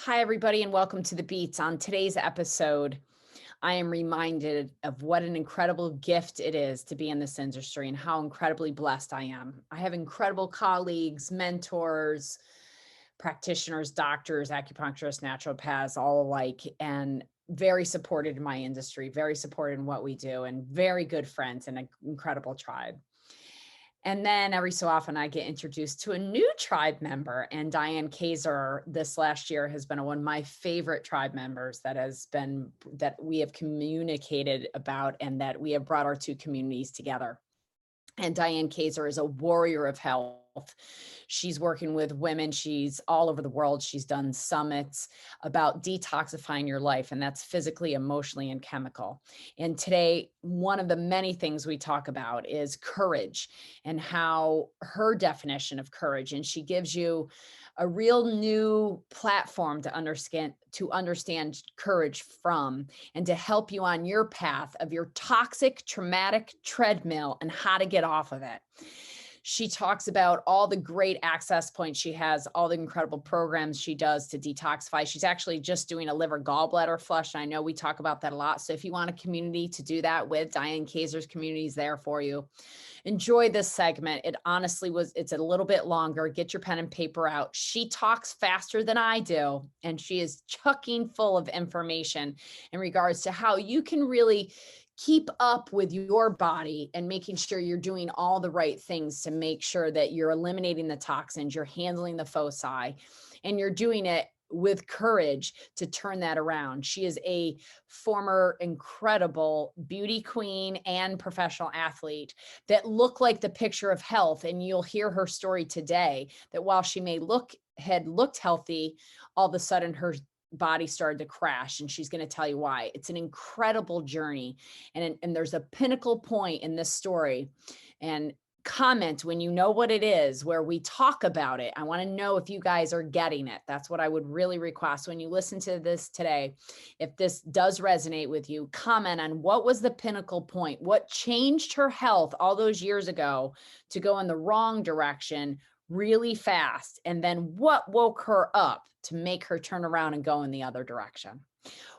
Hi, everybody, and welcome to The Beats. On today's episode, I am reminded of what an incredible gift it is to be in this industry and how incredibly blessed I am. I have incredible colleagues, mentors, practitioners, doctors, acupuncturists, naturopaths, all alike, and very supported in my industry, very supported in what we do, and very good friends and an incredible tribe. And then every so often I get introduced to a new tribe member, and Diane Kazer this last year has been one of my favorite tribe members that we have communicated about and that we have brought our two communities together. And Diane Kazer is a warrior of health. She's working with women. She's all over the world. She's done summits about detoxifying your life, and that's physically, emotionally, and chemical. And today, one of the many things we talk about is courage and how her definition of courage, and she gives you a real new platform to understand courage from, and to help you on your path of your toxic, traumatic treadmill and how to get off of it. She talks about all the great access points she has, all the incredible programs she does to detoxify. She's actually just doing a liver gallbladder flush. I know we talk about that a lot. So if you want a community to do that with, Diane Kazer's community is there for you. Enjoy this segment. It's a little bit longer. Get your pen and paper out. She talks faster than I do, and she is chucking full of information in regards to how you can really keep up with your body and making sure you're doing all the right things to make sure that you're eliminating the toxins, you're handling the foci, and you're doing it with courage to turn that around. She is a former incredible beauty queen and professional athlete that looked like the picture of health. And you'll hear her story today that while she had looked healthy, all of a sudden her body started to crash, and she's going to tell you why. It's an incredible journey, and there's a pinnacle point in this story. And comment when you know what it is, where we talk about it. I want to know if you guys are getting it. That's what I would really request when you listen to this today. If this does resonate with you, comment on what was the pinnacle point, what changed her health all those years ago to go in the wrong direction really fast, and then what woke her up to make her turn around and go in the other direction.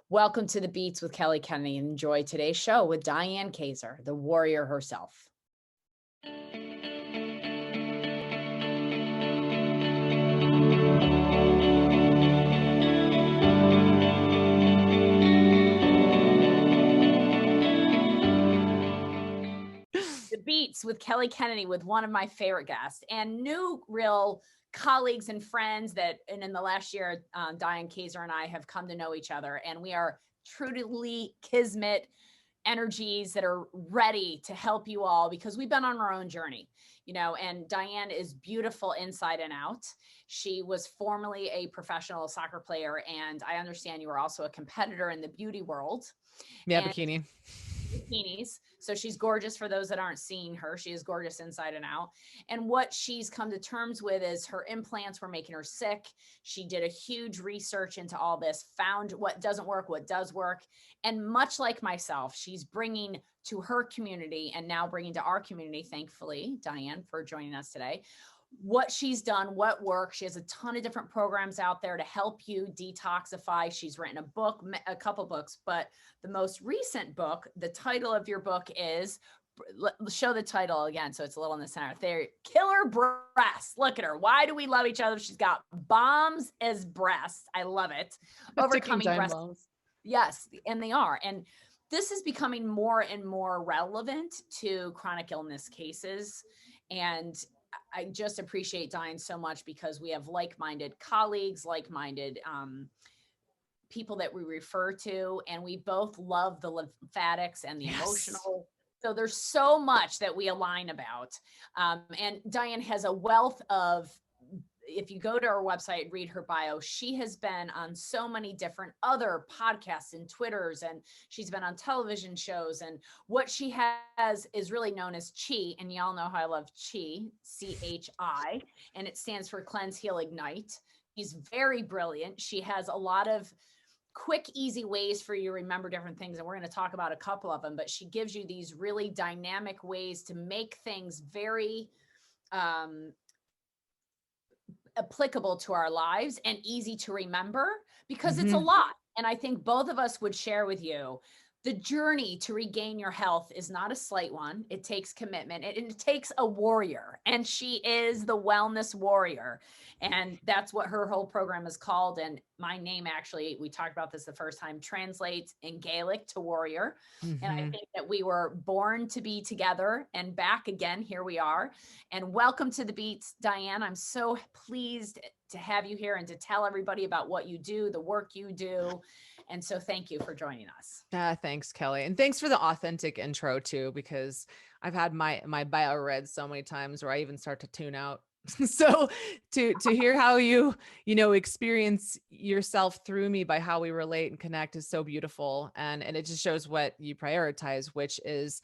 Welcome to The Beats with Kelly Kennedy, and enjoy today's show with Diane Kazer, the warrior herself. The Beats with Kelly Kennedy, with one of my favorite guests and new real colleagues and friends and in the last year, Diane Kazer and I have come to know each other, and we are truly kismet energies that are ready to help you all because we've been on our own journey, and Diane is beautiful inside and out. She was formerly a professional soccer player, and I understand you are also a competitor in the beauty world. Yeah, And bikini. bikinis. So she's gorgeous. For those that aren't seeing her, she is gorgeous inside and out. And what she's come to terms with is her implants were making her sick. She did a huge research into all this, found what doesn't work, what does work. And much like myself, she's bringing to her community and now bringing to our community, thankfully, Diane, for joining us today, what she's done, what works. She has a ton of different programs out there to help you detoxify. She's written a book, a couple books, but the most recent book, the title of your book is, show the title again so it's a little in the center there, Killer Breasts. Look at her. Why do we love each other? She's got bombs as breasts. I love it. Overcoming breast. Bombs. Yes, and they are. And this is becoming more and more relevant to chronic illness cases. And I just appreciate Diane so much because we have like-minded colleagues, like-minded people that we refer to, and we both love the lymphatics and the emotional. So there's so much that we align about. And Diane has a wealth of, if you go to her website, read her bio, she has been on so many different other podcasts and Twitters, and she's been on television shows. And what she has is really known as Chi. And y'all know how I love Chi, CHI, and it stands for Cleanse, Heal, Ignite. She's very brilliant. She has a lot of quick, easy ways for you to remember different things. And we're going to talk about a couple of them, but she gives you these really dynamic ways to make things very, applicable to our lives and easy to remember because it's a Mm-hmm. lot. And I think both of us would share with you the journey to regain your health is not a slight one. It takes commitment and it takes a warrior. And she is the wellness warrior. And that's what her whole program is called. And my name, actually, we talked about this the first time, translates in Gaelic to warrior. And I Mm-hmm. think that we were born to be together and back again. Here we are. And welcome to the Beats, Diane. I'm so pleased to have you here and to tell everybody about what you do, the work you do. And so thank you for joining us. Thanks, Kelly. And thanks for the authentic intro too, because I've had my bio read so many times where I even start to tune out. So to hear how you experience yourself through me by how we relate and connect is so beautiful. And it just shows what you prioritize, which is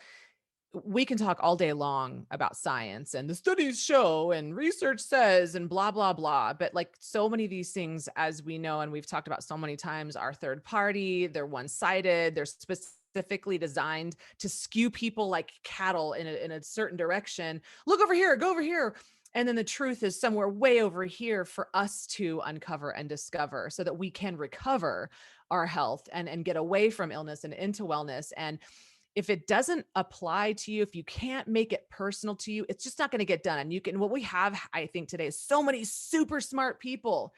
we can talk all day long about science and the studies show and research says and blah, blah, blah. But like so many of these things, as we know, and we've talked about so many times, are third party, they're one-sided, they're specifically designed to skew people like cattle in a certain direction. Look over here, go over here. And then the truth is somewhere way over here for us to uncover and discover so that we can recover our health and get away from illness and into wellness. And if it doesn't apply to you, if you can't make it personal to you, it's just not going to get done. And what we have, I think today is so many super smart people,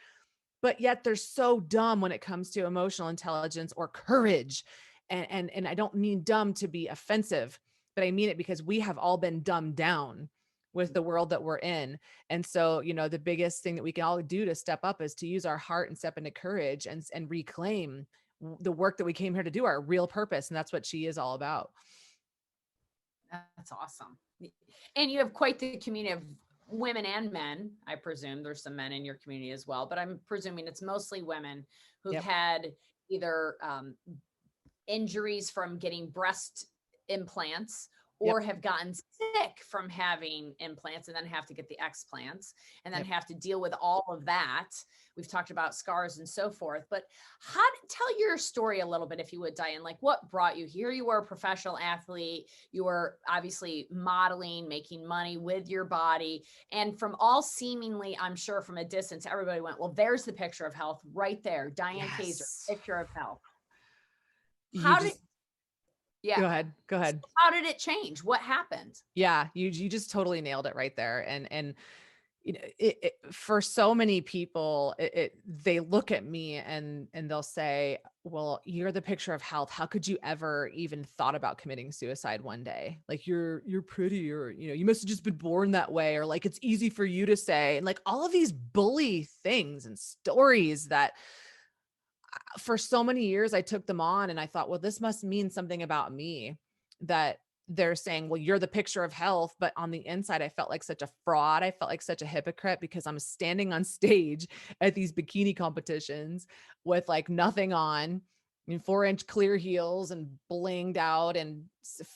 but yet they're so dumb when it comes to emotional intelligence or courage. And I don't mean dumb to be offensive, but I mean it because we have all been dumbed down with the world that we're in. And so, the biggest thing that we can all do to step up is to use our heart and step into courage and reclaim the work that we came here to do, our real purpose. And that's what she is all about. That's awesome. And you have quite the community of women and men. I presume there's some men in your community as well, but I'm presuming it's mostly women who've Yep. had either injuries from getting breast implants or Yep. have gotten sick from having implants and then have to get the explants and then Yep. have to deal with all of that. We've talked about scars and so forth, but tell your story a little bit, if you would, Diane, like what brought you here? You were a professional athlete. You were obviously modeling, making money with your body. And from all seemingly, I'm sure from a distance, everybody went, well, there's the picture of health right there. Diane Kazer, Yes. picture of health. You How did, just yeah. go ahead. Go So ahead. how did it change? What happened? Yeah, you just totally nailed it right there. And for so many people, they look at me and they'll say, "Well, you're the picture of health. How could you ever even thought about committing suicide one day? Like you're pretty, or you must have just been born that way, or like it's easy for you to say." And like all of these bully things and stories that for so many years I took them on and I thought, well, this must mean something about me, that they're saying, well, you're the picture of health. But on the inside, I felt like such a fraud. I felt like such a hypocrite because I'm standing on stage at these bikini competitions with like nothing on, 4-inch clear heels and blinged out and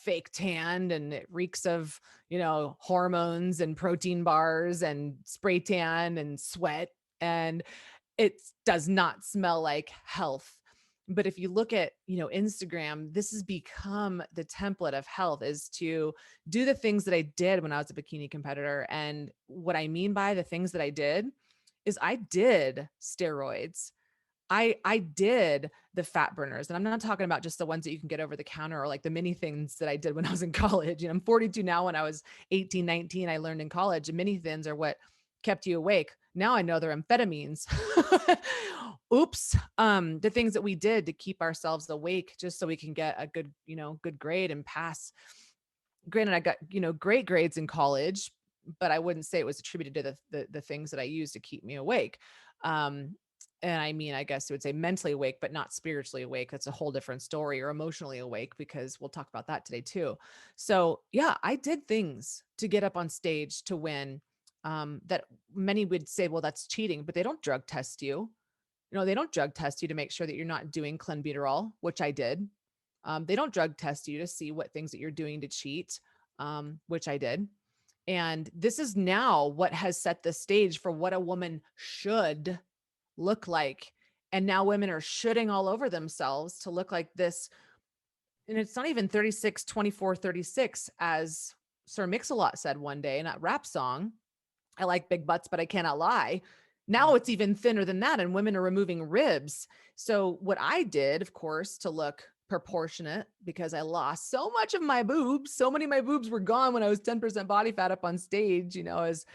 fake tanned. And it reeks of, hormones and protein bars and spray tan and sweat. And it does not smell like health. But if you look at, Instagram, this has become the template of health, is to do the things that I did when I was a bikini competitor. And what I mean by the things that I did is I did steroids. I did the fat burners, and I'm not talking about just the ones that you can get over the counter or like the mini things that I did when I was in college. I'm 42 now. When I was 18, 19, I learned in college, and mini thins are what kept you awake. Now I know they're amphetamines. Oops. The things that we did to keep ourselves awake just so we can get a good grade and pass. Granted, I got, great grades in college, but I wouldn't say it was attributed to the things that I used to keep me awake. Um, and I mean, I guess it would say mentally awake, but not spiritually awake. That's a whole different story. Or emotionally awake, because we'll talk about that today too. So yeah, I did things to get up on stage to win. That many would say, well, that's cheating, but they don't drug test you. They don't drug test you to make sure that you're not doing clenbuterol, which I did. They don't drug test you to see what things that you're doing to cheat, which I did. And this is now what has set the stage for what a woman should look like. And now women are shooting all over themselves to look like this. And it's not even 36, 24, 36, as Sir Mix-a-Lot said one day in that rap song. I like big butts, but I cannot lie. Now it's even thinner than that, and women are removing ribs. So what I did, of course, to look proportionate, because I lost so much of my boobs, so many of my boobs were gone when I was 10% body fat up on stage. I was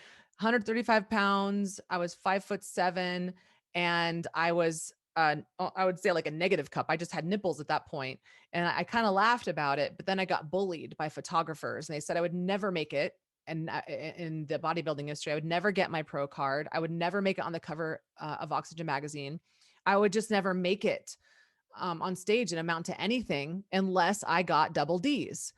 135 pounds. I was 5'7", and I was, I would say like a negative cup. I just had nipples at that point, and I kind of laughed about it. But then I got bullied by photographers, and they said I would never make it. And in the bodybuilding industry, I would never get my pro card. I would never make it on the cover of Oxygen magazine. I would just never make it on stage and amount to anything unless I got double D's.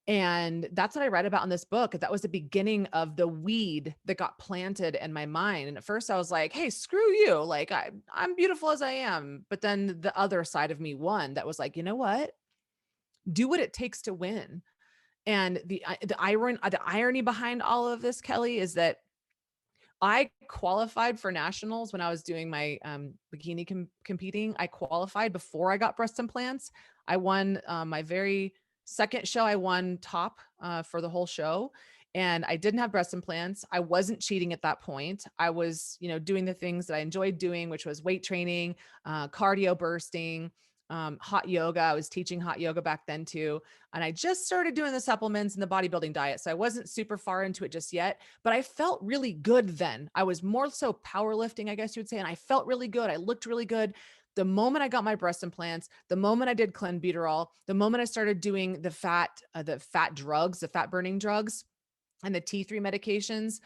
And that's what I read about in this book. That was the beginning of the weed that got planted in my mind. And at first I was like, hey, screw you. Like I'm beautiful as I am. But then the other side of me won, that was like, you know what? Do what it takes to win. And the irony behind all of this, Kelly, is that I qualified for nationals when I was doing my bikini competing. I qualified before I got breast implants. I won my very second show. I won top for the whole show, and I didn't have breast implants. I wasn't cheating at that point. I was, doing the things that I enjoyed doing, which was weight training, cardio bursting, hot yoga. I was teaching hot yoga back then too. And I just started doing the supplements and the bodybuilding diet. So I wasn't super far into it just yet, but I felt really good then. I was more so powerlifting, I guess you would say. And I felt really good. I looked really good. The moment I got my breast implants, the moment I did clenbuterol, the moment I started doing the fat drugs, the fat burning drugs, and the T3 medications,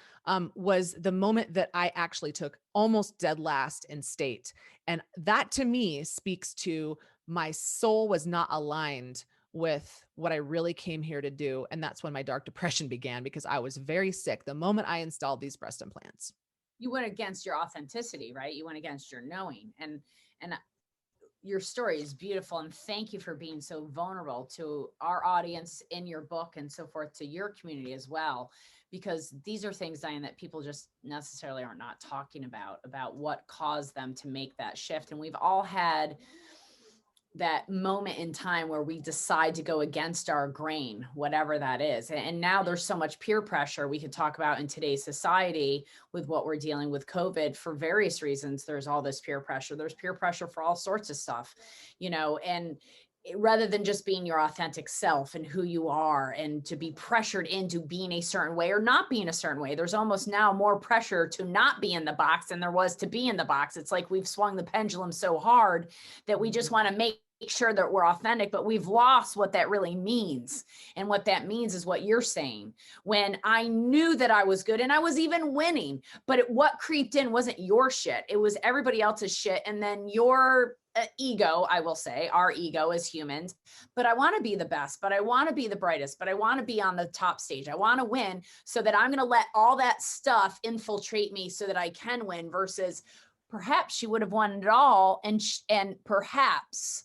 was the moment that I actually took almost dead last in state. And that to me speaks to my soul was not aligned with what I really came here to do. And that's when my dark depression began, because I was very sick the moment I installed these breast implants. You went against your authenticity, right? You went against your knowing. And your story is beautiful, and thank you for being so vulnerable to our audience in your book and so forth, to your community as well, because these are things, Diane, that people just necessarily are not talking about what caused them to make that shift. And we've all had that moment in time where we decide to go against our grain, whatever that is. And now there's so much peer pressure we could talk about in today's society with what we're dealing with COVID for various reasons. There's all this peer pressure. There's peer pressure for all sorts of stuff, and rather than just being your authentic self and who you are, and to be pressured into being a certain way or not being a certain way, there's almost now more pressure to not be in the box than there was to be in the box. It's like we've swung the pendulum so hard that we just want to make sure that we're authentic, but we've lost what that really means. And what that means is what you're saying. When I knew that I was good and I was even winning, but what creeped in wasn't your shit. It was everybody else's shit. And then your ego, I will say, our ego as humans, but I want to be the best, but I want to be the brightest, but I want to be on the top stage. I want to win, so that I'm going to let all that stuff infiltrate me so that I can win, versus perhaps she would have won it all. And perhaps,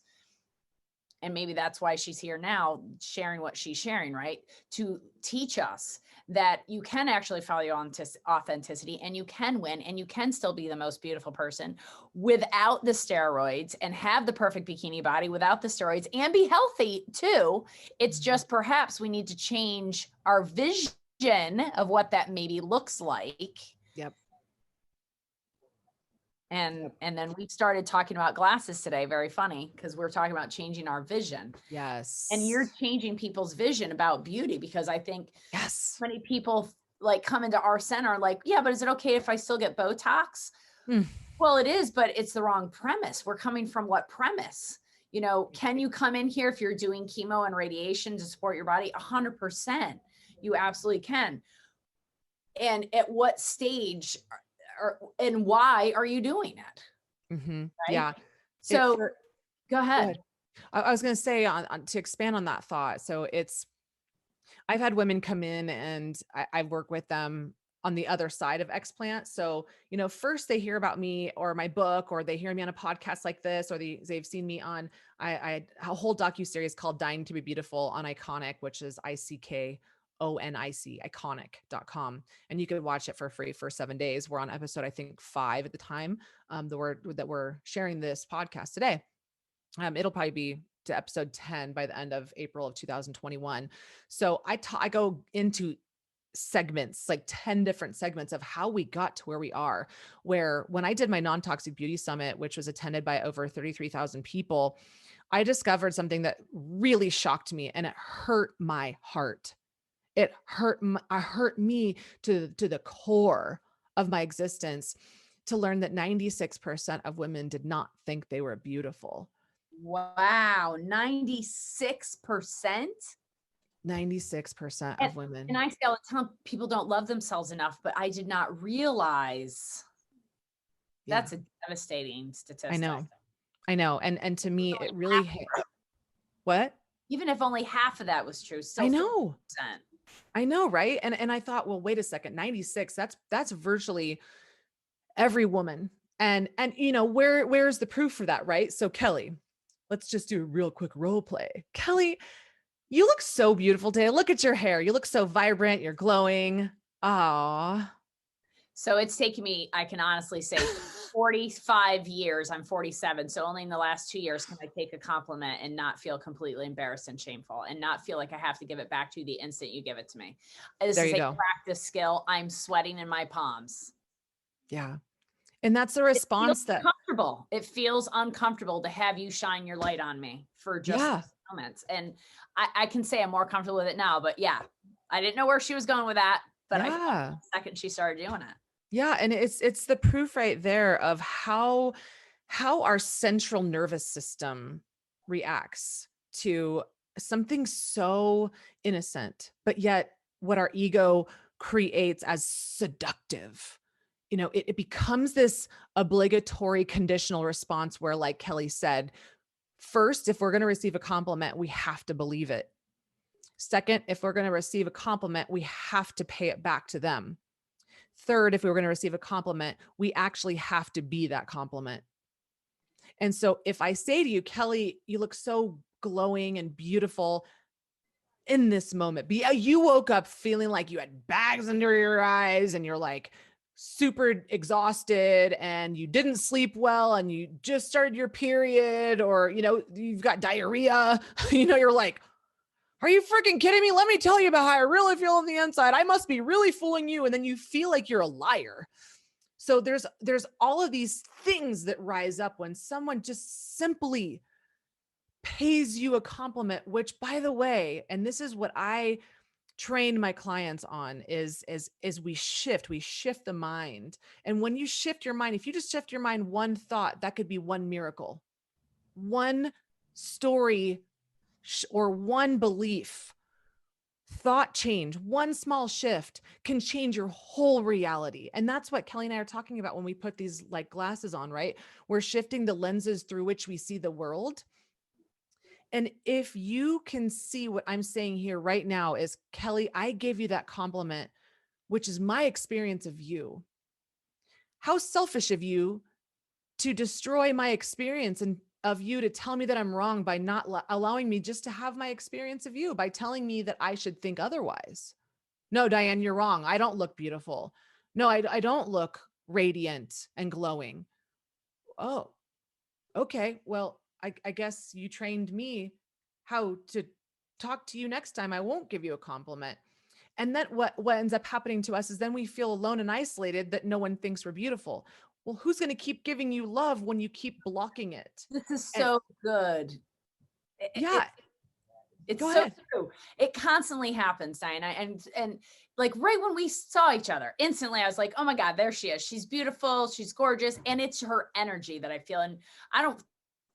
and maybe that's why she's here now sharing what she's sharing, right? To teach us that you can actually follow your authenticity, and you can win, and you can still be the most beautiful person without the steroids, and have the perfect bikini body without the steroids, and be healthy too. It's just perhaps we need to change our vision of what that maybe looks like. Yep. And then we started talking about glasses today. Very funny, because we're talking about changing our vision. Yes. And you're changing people's vision about beauty, because I think many people like come into our center like, yeah, but is it okay if I still get Botox? Well, it is, but it's the wrong premise. We're coming from what premise? Can you come in here if you're doing chemo and radiation to support your body? 100%. You absolutely can. And at what stage and why are you doing it? Mm-hmm. Right? Yeah. So go ahead. I was going to say on to expand on that thought. So I've had women come in, and I work with them on the other side of explant. So, first they hear about me or my book, or they hear me on a podcast like this, or they've seen me on, I a whole docuseries called Dying to be Beautiful on Iconic, which is ICKONIC, iconic.com. And you could watch it for free for 7 days. We're on episode, I think 5 at the time, that we're sharing this podcast today. It'll probably be to episode 10 by the end of April of 2021. So I go into segments, like 10 different segments of how we got to where we are. Where when I did my non-toxic beauty summit, which was attended by over 33,000 people, I discovered something that really shocked me and it hurt my heart. It hurt me to the core of my existence to learn that 96% of women did not think they were beautiful. Wow. 96%? 96% And, of women. and I say all the time, people don't love themselves enough, but I did not realize that's a devastating statistic. I know. And to me, it really hit. What? Even if only half of that was true, still I know. 50%. I know, right? And I thought, well, wait a second, 96, that's virtually every woman. And you know, where's the proof for that, right? So Kelly, let's just do a real quick role play. Kelly, you look so beautiful today. Look at your hair. You look so vibrant. You're glowing. Ah. So it's taken me, I can honestly say 45 years. I'm 47. So only in the last 2 years can I take a compliment and not feel completely embarrassed and shameful and not feel like I have to give it back to you the instant you give it to me. This is a practice skill. I'm sweating in my palms. Yeah. And that's a response that uncomfortable. It feels uncomfortable to have you shine your light on me for just moments. And I can say I'm more comfortable with it now, but yeah, I didn't know where she was going with that, but I felt the second she started doing it. Yeah. And it's the proof right there of how our central nervous system reacts to something so innocent, but yet what our ego creates as seductive. You know, it becomes this obligatory conditional response where, like Kelly said, first, if we're going to receive a compliment, we have to believe it. Second, if we're going to receive a compliment, we have to pay it back to them. Third, if we were going to receive a compliment, we actually have to be that compliment. And so if I say to you, Kelly, you look so glowing and beautiful in this moment, you woke up feeling like you had bags under your eyes and you're like super exhausted and you didn't sleep well and you just started your period, or, you know, you've got diarrhea, you know, you're like, are you freaking kidding me? Let me tell you about how I really feel on the inside. I must be really fooling you. And then you feel like you're a liar. So there's all of these things that rise up when someone just simply pays you a compliment, which, by the way, and this is what I train my clients on, is we shift the mind. And when you shift your mind, if you just shift your mind one thought, that could be one miracle, one story, or one belief. Thought change, one small shift can change your whole reality. And that's what Kelly and I are talking about when we put these like glasses on, right? We're shifting the lenses through which we see the world. And if you can see what I'm saying here right now is, Kelly, I gave you that compliment, which is my experience of you. How selfish of you to destroy my experience and of you, to tell me that I'm wrong by not allowing me just to have my experience of you, by telling me that I should think otherwise. No, Diane, you're wrong. I don't look beautiful. No, I don't look radiant and glowing. Oh, okay. Well, I guess you trained me how to talk to you next time. I won't give you a compliment. And then what ends up happening to us is then we feel alone and isolated, that no one thinks we're beautiful. Well, who's going to keep giving you love when you keep blocking it? This is so good. It's so true. It constantly happens, Diana. And like right when we saw each other, instantly I was like, oh my God, there she is. She's beautiful. She's gorgeous. And it's her energy that I feel. And I don't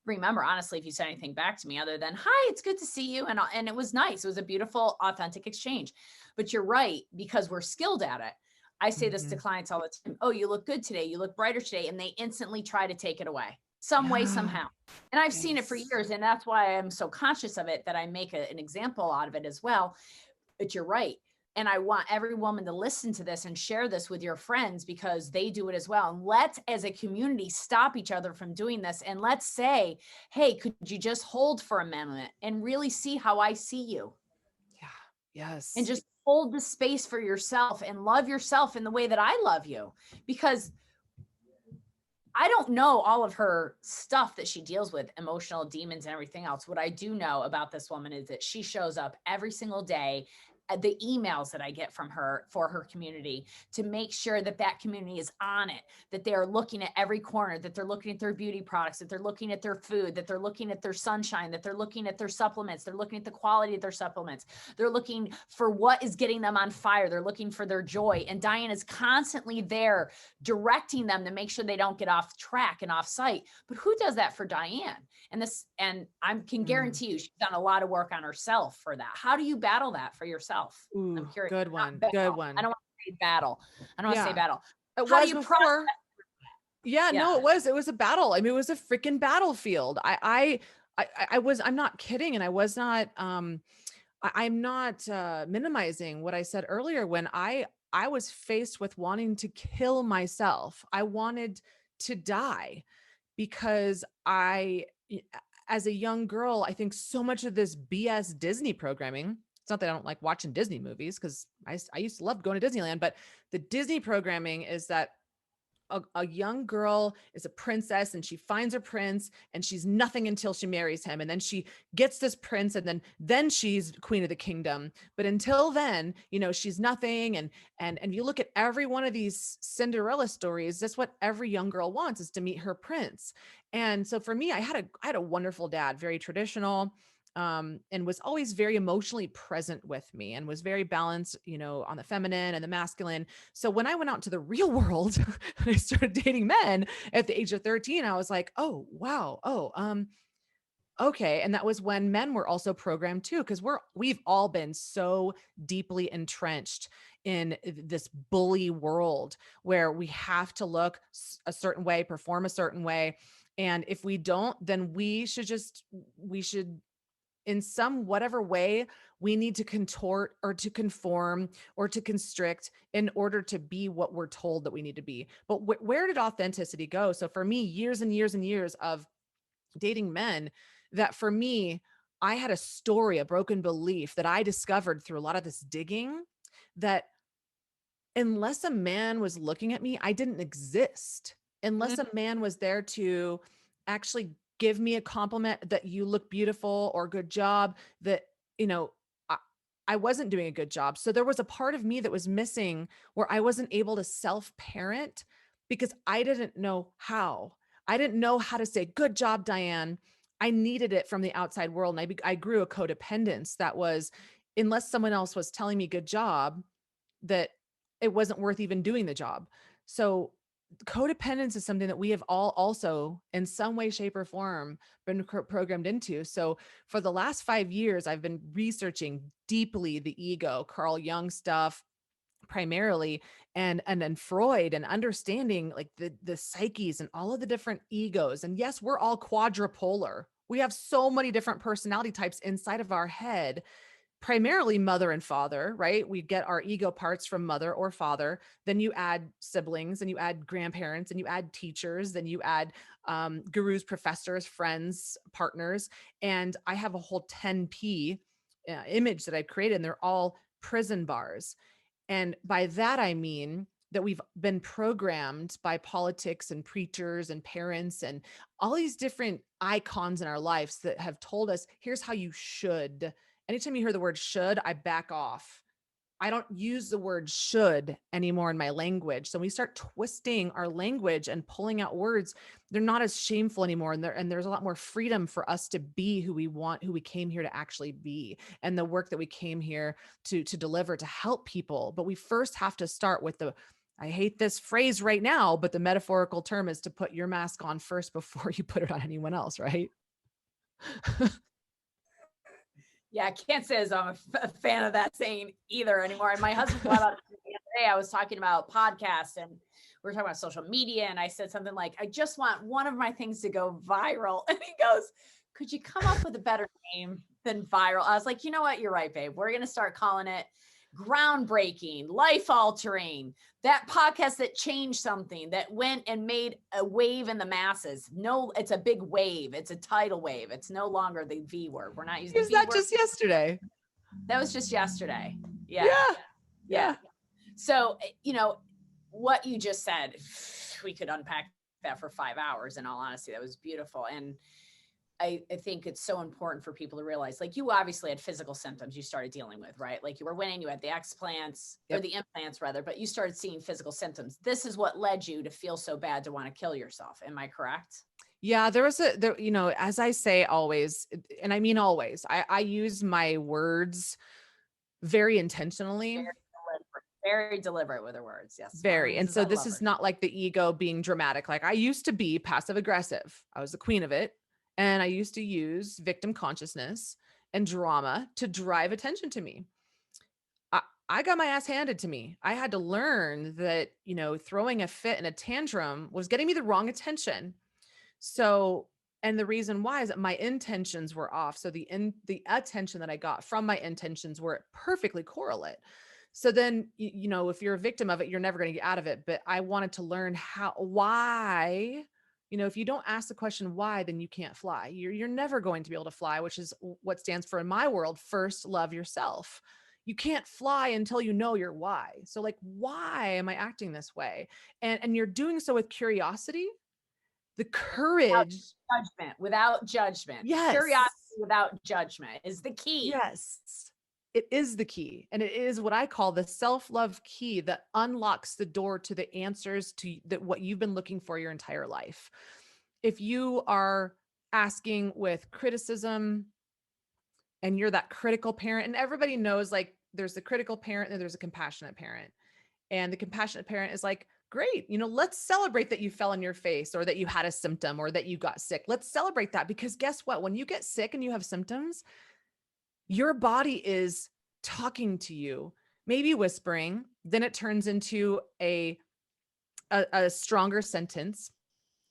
remember, honestly, if you said anything back to me other than, hi, it's good to see you. And it was nice. It was a beautiful, authentic exchange. But you're right, because we're skilled at it. I say this to clients all the time. Oh, you look good today. You look brighter today. And they instantly try to take it away some way, somehow. And I've seen it for years. And that's why I'm so conscious of it, that I make an example out of it as well. But you're right. And I want every woman to listen to this and share this with your friends, because they do it as well. And let's, as a community, stop each other from doing this. And let's say, hey, could you just hold for a minute and really see how I see you? Yeah. Yes. And just hold the space for yourself and love yourself in the way that I love you. Because I don't know all of her stuff that she deals with, emotional demons and everything else. What I do know about this woman is that she shows up every single day the emails that I get from her for her community, to make sure that that community is on it, that they are looking at every corner, that they're looking at their beauty products, that they're looking at their food, that they're looking at their sunshine, that they're looking at their supplements, they're looking at the quality of their supplements, they're looking for what is getting them on fire, they're looking for their joy. And Diane is constantly there directing them to make sure they don't get off track and off site. But who does that for Diane? And I can guarantee you she's done a lot of work on herself for that. How do you battle that for yourself? Ooh, I'm curious. good one. Battle. Good one. I don't want to say battle. I don't want to say Yeah. battle. It How was do you before. Yeah, Yeah. no, it was a battle. I mean, it was a freaking battlefield. I'm not kidding. And I was not, I'm not minimizing what I said earlier when I was faced with wanting to kill myself. I wanted to die because as a young girl, I think so much of this BS Disney programming, it's not that I don't like watching Disney movies because I used to love going to Disneyland, but the Disney programming is that a young girl is a princess and she finds her prince and she's nothing until she marries him. And then she gets this prince and then she's queen of the kingdom. But until then, she's nothing. And you look at every one of these Cinderella stories, that's what every young girl wants, is to meet her prince. And so for me, I had a wonderful dad, very traditional, and was always very emotionally present with me and was very balanced, on the feminine and the masculine. So when I went out into the real world and I started dating men at the age of 13, I was like, oh, wow. Oh, okay. And that was when men were also programmed too, because we've all been so deeply entrenched in this bully world where we have to look a certain way, perform a certain way. And if we don't, then we should in some whatever way we need to contort or to conform or to constrict in order to be what we're told that we need to be. But where did authenticity go? So for me, years and years and years of dating men, that for me, I had a story, a broken belief that I discovered through a lot of this digging, that unless a man was looking at me, I didn't exist. Unless a man was there to actually give me a compliment that you look beautiful or good job, that, I, I wasn't doing a good job. So there was a part of me that was missing where I wasn't able to self-parent because I didn't know how. I didn't know how to say, good job, Diane. I needed it from the outside world. And I grew a codependence that was, unless someone else was telling me good job, that it wasn't worth even doing the job. So codependence is something that we have all also in some way, shape, or form been programmed into. So for the last 5 years, I've been researching deeply the ego, Carl Jung stuff primarily, and then Freud, and understanding like the psyches and all of the different egos. And yes, we're all quadrupolar. We have so many different personality types inside of our head, primarily mother and father, right? We get our ego parts from mother or father. Then you add siblings, and you add grandparents, and you add teachers, then you add gurus, professors, friends, partners. And I have a whole 10P image that I've created, and they're all prison bars. And by that, I mean that we've been programmed by politics and preachers and parents and all these different icons in our lives that have told us, here's how you should. Anytime you hear the word should, I back off. I don't use the word should anymore in my language. So we start twisting our language and pulling out words, they're not as shameful anymore. And there's a lot more freedom for us to be who we want, who we came here to actually be, and the work that we came here to deliver, to help people. But we first have to start with I hate this phrase right now, but the metaphorical term is to put your mask on first before you put it on anyone else, right? Yeah, I can't say as I'm a fan of that saying either anymore. And my husband brought up the other day, I was talking about podcasts and we were talking about social media. And I said something like, I just want one of my things to go viral. And he goes, could you come up with a better name than viral? I was like, you know what? You're right, babe. We're going to start calling it groundbreaking, life altering, that podcast that changed something, that went and made a wave in the masses. No, it's a big wave. It's a tidal wave. It's no longer the V word. We're not using Is that just yesterday? That was just yesterday. Yeah. So, what you just said, we could unpack that for 5 hours. In all honesty, that was beautiful. And I think it's so important for people to realize, like, you obviously had physical symptoms you started dealing with, right? Like, you were winning, you had the explants or Yep. the implants rather, but you started seeing physical symptoms. This is what led you to feel so bad to want to kill yourself. Am I correct? Yeah, there, as I say always, and I mean always, I use my words very intentionally. Very deliberate with her words. Yes, Very. And this is, so I this love is her. not like the ego being dramatic. Like I used to be passive aggressive. I was the queen of it. And I used to use victim consciousness and drama to drive attention to me. I got my ass handed to me. I had to learn that, throwing a fit and a tantrum was getting me the wrong attention. So, and the reason why is that my intentions were off. So the attention that I got from my intentions were perfectly correlate. So then, if you're a victim of it, you're never going to get out of it. But I wanted to learn why, if you don't ask the question why, then you can't fly. You're never going to be able to fly, which is what stands for in my world, first love yourself. You can't fly until you know your why. So like, why am I acting this way? And you're doing so with curiosity, the Without courage. judgment, without judgment. Curiosity Yes. without judgment is the key. Yes. It is the key. And it is what I call the self-love key that unlocks the door to the answers to what you've been looking for your entire life. If you are asking with criticism and you're that critical parent, and everybody knows like there's the critical parent and there's a compassionate parent. And the compassionate parent is like, great, let's celebrate that you fell on your face or that you had a symptom or that you got sick. Let's celebrate that because guess what? When you get sick and you have symptoms, your body is talking to you, maybe whispering, then it turns into a stronger sentence,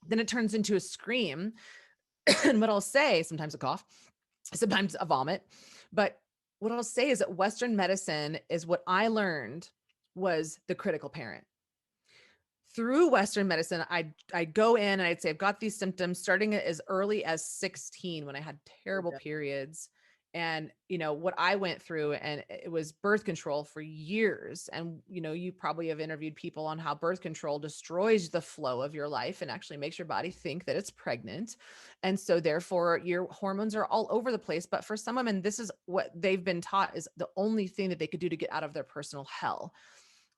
then it turns into a scream. And what I'll say, sometimes a cough, sometimes a vomit, but what I'll say is that Western medicine is what I learned was the critical parent. Through Western medicine, I go in and I'd say, I've got these symptoms starting as early as 16 when I had terrible periods. And, what I went through, and it was birth control for years. And, you probably have interviewed people on how birth control destroys the flow of your life and actually makes your body think that it's pregnant. And so therefore your hormones are all over the place. But for some women, this is what they've been taught is the only thing that they could do to get out of their personal hell.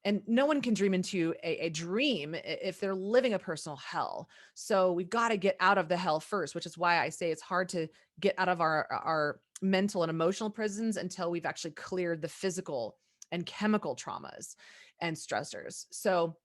And no one can dream into a dream if they're living a personal hell. So we've got to get out of the hell first, which is why I say it's hard to get out of our mental and emotional prisons until we've actually cleared the physical and chemical traumas and stressors. So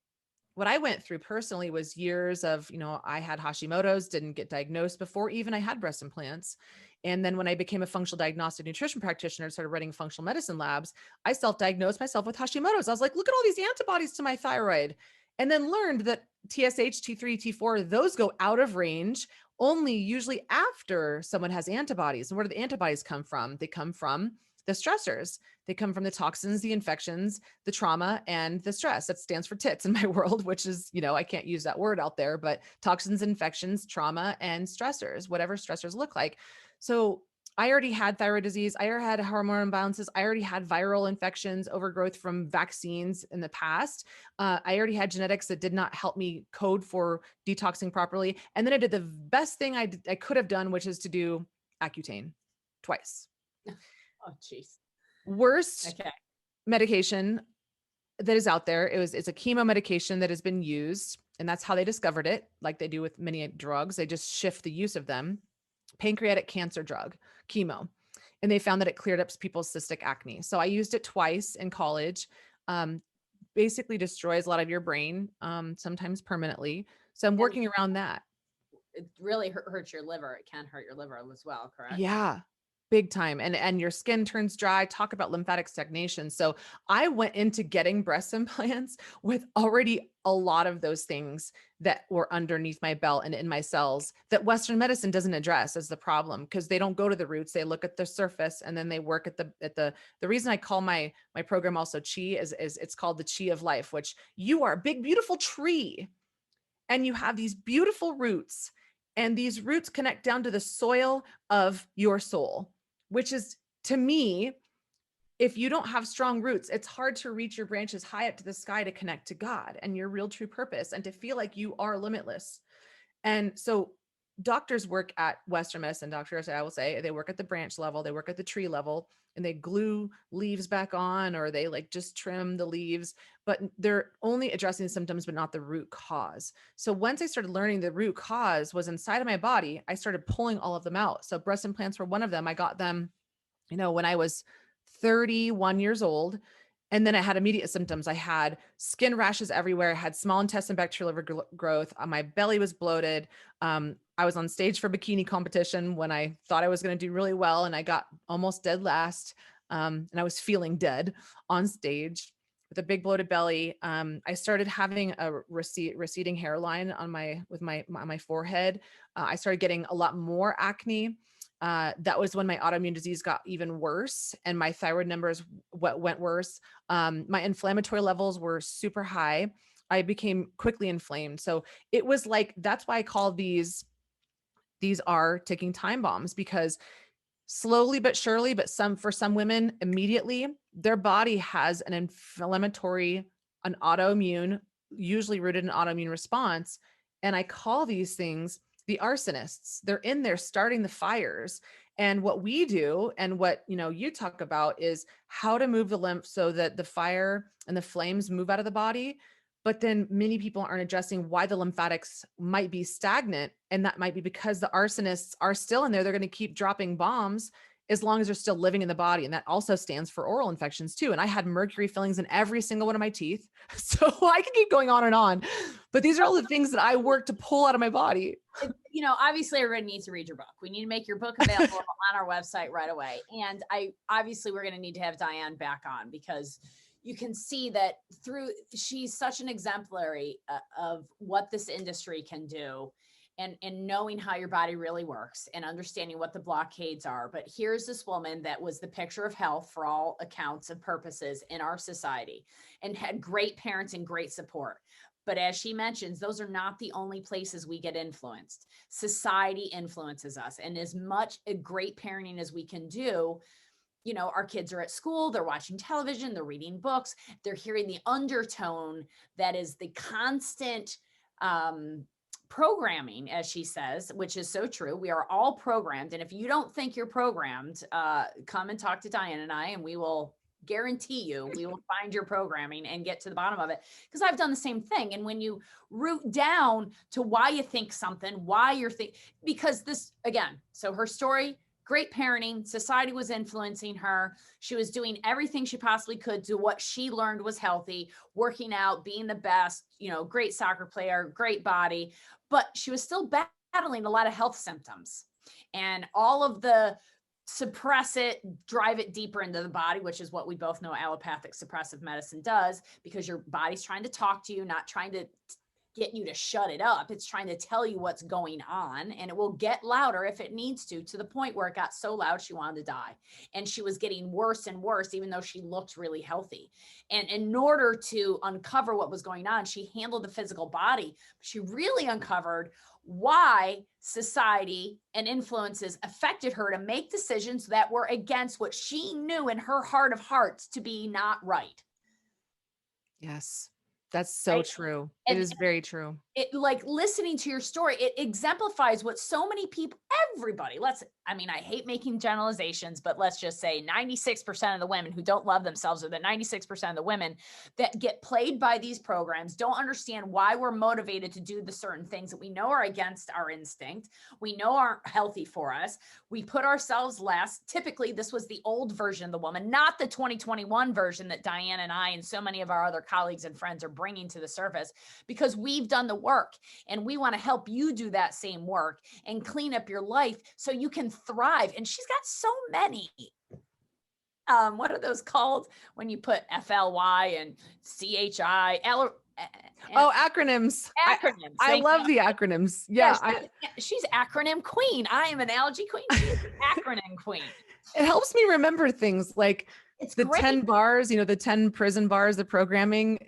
what I went through personally was years of, I had Hashimoto's, didn't get diagnosed before even I had breast implants. And then when I became a functional diagnostic nutrition practitioner, started running functional medicine labs, I self-diagnosed myself with Hashimoto's. I was like, look at all these antibodies to my thyroid. And then learned that TSH, T3, T4, those go out of range only usually after someone has antibodies. And where do the antibodies come from? They come from the stressors. They come from the toxins, the infections, the trauma, and the stress. That stands for TITS in my world, which is, I can't use that word out there, but toxins, infections, trauma, and stressors, whatever stressors look like. So I already had thyroid disease. I already had hormone imbalances. I already had viral infections, overgrowth from vaccines in the past. I already had genetics that did not help me code for detoxing properly. And then I did the best thing I could have done, which is to do Accutane twice. Oh, geez. Worst Okay. medication that is out there. It's a chemo medication that has been used, and that's how they discovered it. Like they do with many drugs, they just shift the use of them. Pancreatic cancer drug, chemo. And they found that it cleared up people's cystic acne. So I used it twice in college. Basically destroys a lot of your brain, sometimes permanently. So I'm working around that. It really hurts your liver. It can hurt your liver as well, correct? Yeah, big time. And your skin turns dry. Talk about lymphatic stagnation. So I went into getting breast implants with already a lot of those things that were underneath my belt and in my cells that Western medicine doesn't address as the problem, because they don't go to the roots. They look at the surface and then they work at the reason I call my program also Chi is it's called the Chi of life, which you are a big, beautiful tree and you have these beautiful roots, and these roots connect down to the soil of your soul, which is, to me, if you don't have strong roots, it's hard to reach your branches high up to the sky to connect to God and your real true purpose and to feel like you are limitless. And so doctors work at Western medicine, doctors, I will say, they work at the branch level, they work at the tree level, and they glue leaves back on, or they like just trim the leaves, but they're only addressing the symptoms, but not the root cause. So once I started learning the root cause was inside of my body, I started pulling all of them out. So breast implants were one of them. I got them, when I was 31 years old. And then I had immediate symptoms. I had skin rashes everywhere. I had small intestine bacterial overgrowth. My belly was bloated. I was on stage for bikini competition when I thought I was going to do really well, and I got almost dead last. And I was feeling dead on stage with a big bloated belly. I started having a receding hairline on my forehead. I started getting a lot more acne. That was when my autoimmune disease got even worse, and my thyroid numbers went worse. My inflammatory levels were super high. I became quickly inflamed. So it was like, that's why I call these are ticking time bombs, because slowly but surely, but for some women, immediately, their body has an inflammatory, an autoimmune, usually rooted in autoimmune response. And I call these things the arsonists. They're in there starting the fires. And what we do, and what, you talk about, is how to move the lymph so that the fire and the flames move out of the body. But then many people aren't addressing why the lymphatics might be stagnant. And that might be because the arsonists are still in there. They're going to keep dropping bombs as long as they're still living in the body. And that also stands for oral infections too. And I had mercury fillings in every single one of my teeth. So I can keep going on. But these are all the things that I work to pull out of my body. Obviously everybody needs to read your book. We need to make your book available on our website right away. And we're going to need to have Diane back on, because you can see that she's such an exemplary of what this industry can do, and knowing how your body really works and understanding what the blockades are. But here's this woman that was the picture of health for all accounts and purposes in our society, and had great parents and great support. But as she mentions, those are not the only places we get influenced. Society influences us. And as much a great parenting as we can do, our kids are at school, they're watching television, they're reading books, they're hearing the undertone that is the constant programming, as she says, which is so true. We are all programmed. And if you don't think you're programmed, come and talk to Diane and I, and we will guarantee we will find your programming and get to the bottom of it. Because I've done the same thing. And when you root down to why you think something, why you're because this, again, so her story, great parenting, society was influencing her. She was doing everything she possibly could to what she learned was healthy, working out, being the best, great soccer player, great body, but she was still battling a lot of health symptoms, and all of the suppress it, drive it deeper into the body, which is what we both know allopathic suppressive medicine does, because your body's trying to talk to you, not trying to get you to shut it up. It's trying to tell you what's going on, and it will get louder if it needs to the point where it got so loud she wanted to die. And she was getting worse and worse, even though she looked really healthy. And in order to uncover what was going on, she handled the physical body. She really uncovered why society and influences affected her to make decisions that were against what she knew in her heart of hearts to be not right. Yes, that's so Right? true. It is very true. It, like, listening to your story, it exemplifies what so many people, everybody, I hate making generalizations, but let's just say 96% of the women who don't love themselves, or the 96% of the women that get played by these programs, don't understand why we're motivated to do the certain things that we know are against our instinct, we know aren't healthy for us. We put ourselves last. Typically, this was the old version of the woman, not the 2021 version that Diane and I and so many of our other colleagues and friends are bringing to the surface, because we've done the work, and we want to help you do that same work and clean up your life so you can thrive. And she's got so many, what are those called when you put F.L.Y and C.H.I. Acronyms. Acronyms. I love the acronyms. Yeah. She's acronym queen. I am analogy queen. She's acronym queen. It helps me remember things like it's the great. 10 bars, the 10 prison bars, the programming,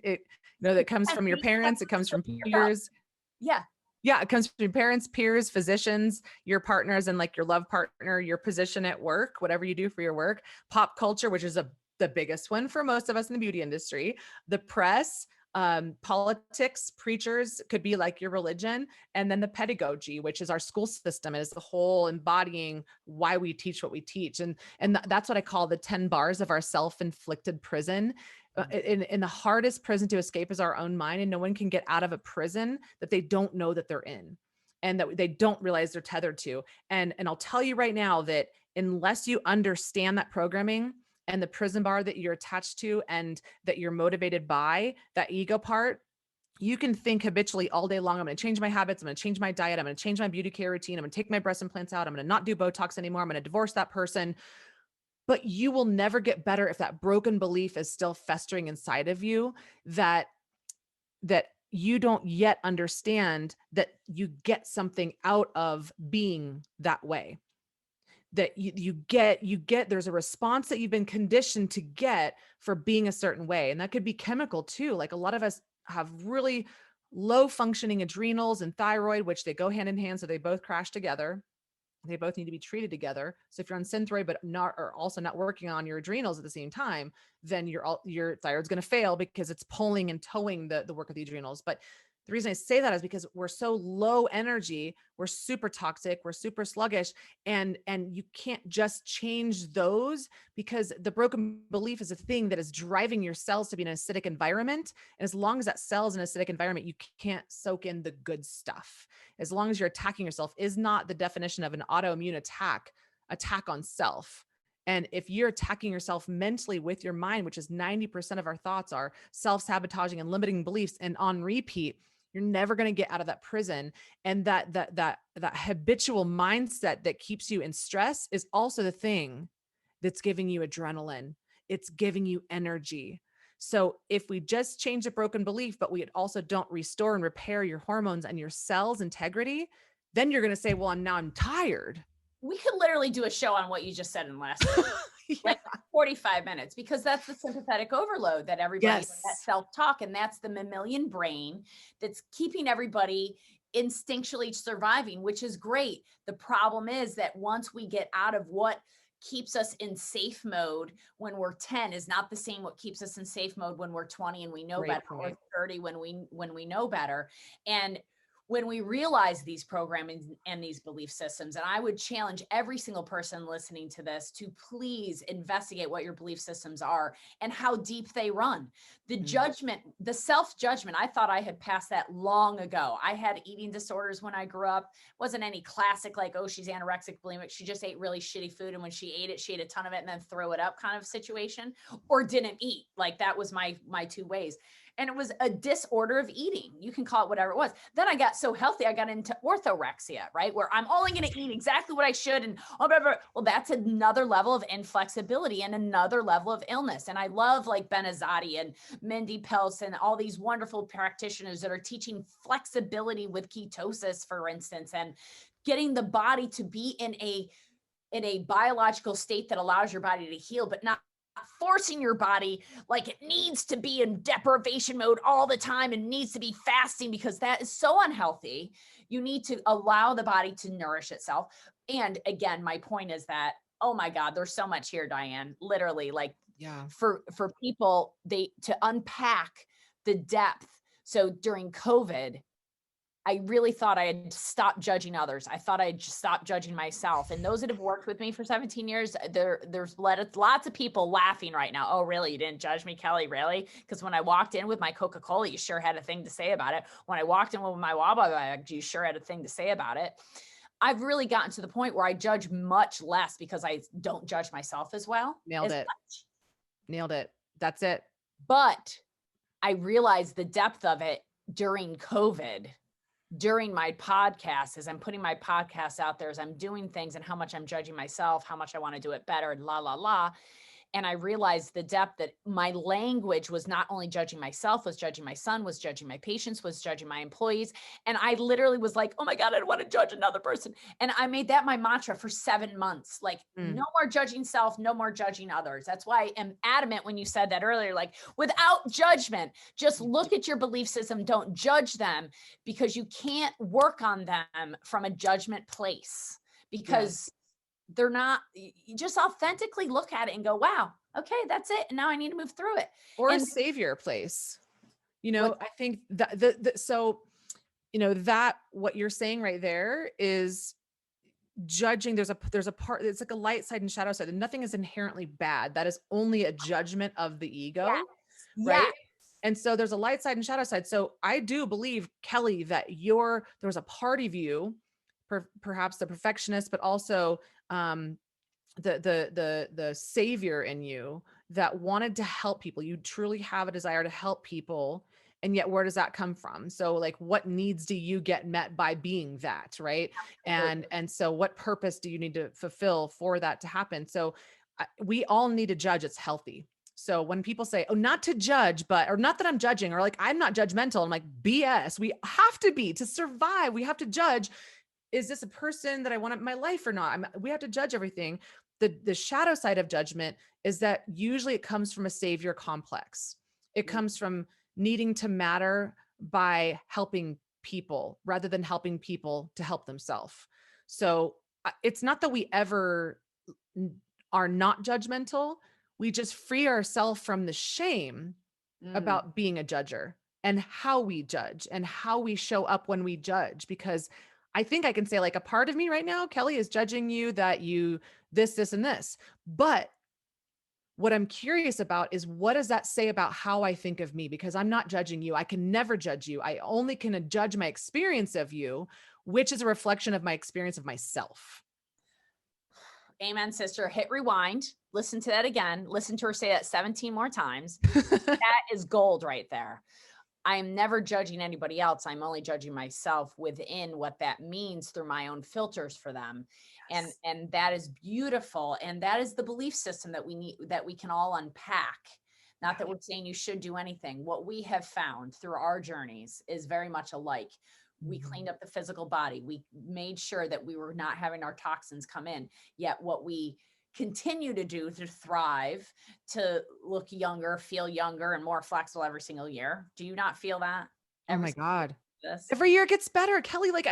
that comes from your parents. It comes from peers. Yeah. It comes from your parents, peers, physicians, your partners, and like your love partner, your position at work, whatever you do for your work, pop culture, which is the biggest one for most of us in the beauty industry, the press, Politics, preachers could be like your religion. And then the pedagogy, which is our school system, is the whole embodying why we teach what we teach. And that's what I call the 10 bars of our self-inflicted prison. In the hardest prison to escape is our own mind. And no one can get out of a prison that they don't know that they're in and that they don't realize they're tethered to. And I'll tell you right now that unless you understand that programming and the prison bar that you're attached to and that you're motivated by, that ego part, you can think habitually all day long, I'm going to change my habits. I'm going to change my diet. I'm going to change my beauty care routine. I'm going to take my breast implants out. I'm going to not do Botox anymore. I'm going to divorce that person. But you will never get better if that broken belief is still festering inside of you, that you don't yet understand that you get something out of being that way. That you get, there's a response that you've been conditioned to get for being a certain way. And that could be chemical too. Like a lot of us have really low functioning adrenals and thyroid, which they go hand in hand. So they both crash together. They both need to be treated together. So if you're on Synthroid, but not, or also not working on your adrenals at the same time, then your thyroid's going to fail because it's pulling and towing the work of the adrenals. But the reason I say that is because we're so low energy, we're super toxic, we're super sluggish, and you can't just change those because the broken belief is a thing that is driving your cells to be in an acidic environment. And as long as that cell's in an acidic environment, you can't soak in the good stuff. As long as you're attacking yourself is not the definition of an autoimmune attack on self. And if you're attacking yourself mentally with your mind, which is 90% of our thoughts are self-sabotaging and limiting beliefs and on repeat, you're never going to get out of that prison. And that habitual mindset that keeps you in stress is also the thing that's giving you adrenaline. It's giving you energy. So if we just change a broken belief, but we also don't restore and repair your hormones and your cells integrity, then you're going to say, well, I'm tired. We could literally do a show on what you just said in last Yeah. like 45 minutes, because that's the sympathetic overload that everybody, Yes. that self-talk, and that's the mammalian brain that's keeping everybody instinctually surviving, which is great. The problem is that once we get out of what keeps us in safe mode when we're 10 is not the same what keeps us in safe mode when we're 20 and we know better, or 30 when we know better. And when we realize these programming and these belief systems, and I would challenge every single person listening to this to please investigate what your belief systems are and how deep they run. The judgment, the self-judgment, I thought I had passed that long ago. I had eating disorders when I grew up. It wasn't any classic like, oh, she's anorexic, bulimic. She just ate really shitty food. And when she ate a ton of it and then throw it up kind of situation, or didn't eat. Like that was my two ways. And it was a disorder of eating. You can call it whatever it was. Then I got so healthy, I got into orthorexia, right? Where I'm only going to eat exactly what I should. And whatever. Well, that's another level of inflexibility and another level of illness. And I love like Benazati and Mindy Pelz and all these wonderful practitioners that are teaching flexibility with ketosis, for instance, and getting the body to be in a biological state that allows your body to heal, but not forcing your body like it needs to be in deprivation mode all the time and needs to be fasting, because that is so unhealthy. You need to allow the body to nourish itself. And again, my point is that, oh my God, there's so much here, Diane, literally, like, yeah, for people, to unpack the depth. So during COVID, I really thought I had stopped judging others. I thought I'd stopped judging myself. And those that have worked with me for 17 years, there's lots of people laughing right now. Oh, really? You didn't judge me, Kelly? Really? Because when I walked in with my Coca-Cola, you sure had a thing to say about it. When I walked in with my Waba bag, you sure had a thing to say about it. I've really gotten to the point where I judge much less because I don't judge myself as well. Nailed it. That's it. But I realized the depth of it during COVID, during my podcast, as I'm putting my podcast out there, as I'm doing things, and how much I'm judging myself, how much I want to do it better, and la, la, la. And I realized the depth that my language was not only judging myself, was judging my son, was judging my patients, was judging my employees. And I literally was like, oh my God, I don't want to judge another person. And I made that my mantra for 7 months, like no more judging self, no more judging others. That's why I am adamant when you said that earlier, like without judgment, just look at your belief system, don't judge them, because you can't work on them from a judgment place, because they're not. You just authentically look at it and go, wow, okay, that's it. And now I need to move through it. Or and a savior place. I think that so, that what you're saying right there is judging. There's a part, it's like a light side and shadow side, and nothing is inherently bad. That is only a judgment of the ego. Yes. Right. Yes. And so there's a light side and shadow side. So I do believe, Kelly, that there was a part of you, perhaps the perfectionist, but also um, the savior in you that wanted to help people. You truly have a desire to help people. And yet, where does that come from? So like, what needs do you get met by being that? Right. Absolutely. And so what purpose do you need to fulfill for that to happen? So we all need to judge. It's healthy. So when people say, oh, not to judge, or not that I'm judging, or like, I'm not judgmental, I'm like, BS. We have to be to survive. We have to judge. Is this a person that I want in my life or not? We have to judge everything. The shadow side of judgment is that usually it comes from a savior complex. It comes from needing to matter by helping people rather than helping people to help themselves. So it's not that we ever are not judgmental. We just free ourselves from the shame about being a judger and how we judge and how we show up when we judge. Because I think I can say, like, a part of me right now, Kelly, is judging you that you this, and this. But what I'm curious about is, what does that say about how I think of me? Because I'm not judging you. I can never judge you. I only can judge my experience of you, which is a reflection of my experience of myself. Amen, sister. Hit rewind. Listen to that again. Listen to her say that 17 more times. That is gold right there. I am never judging anybody else. I'm only judging myself within what that means through my own filters for them. Yes. And that is beautiful. And that is the belief system that we need, that we can all unpack. Not that we're saying you should do anything. What we have found through our journeys is very much alike. We cleaned up the physical body. We made sure that we were not having our toxins come in. Yet what we continue to do to thrive, to look younger, feel younger, and more flexible every single year. Do you not feel that? Oh my God. This? Every year it gets better, Kelly. Like,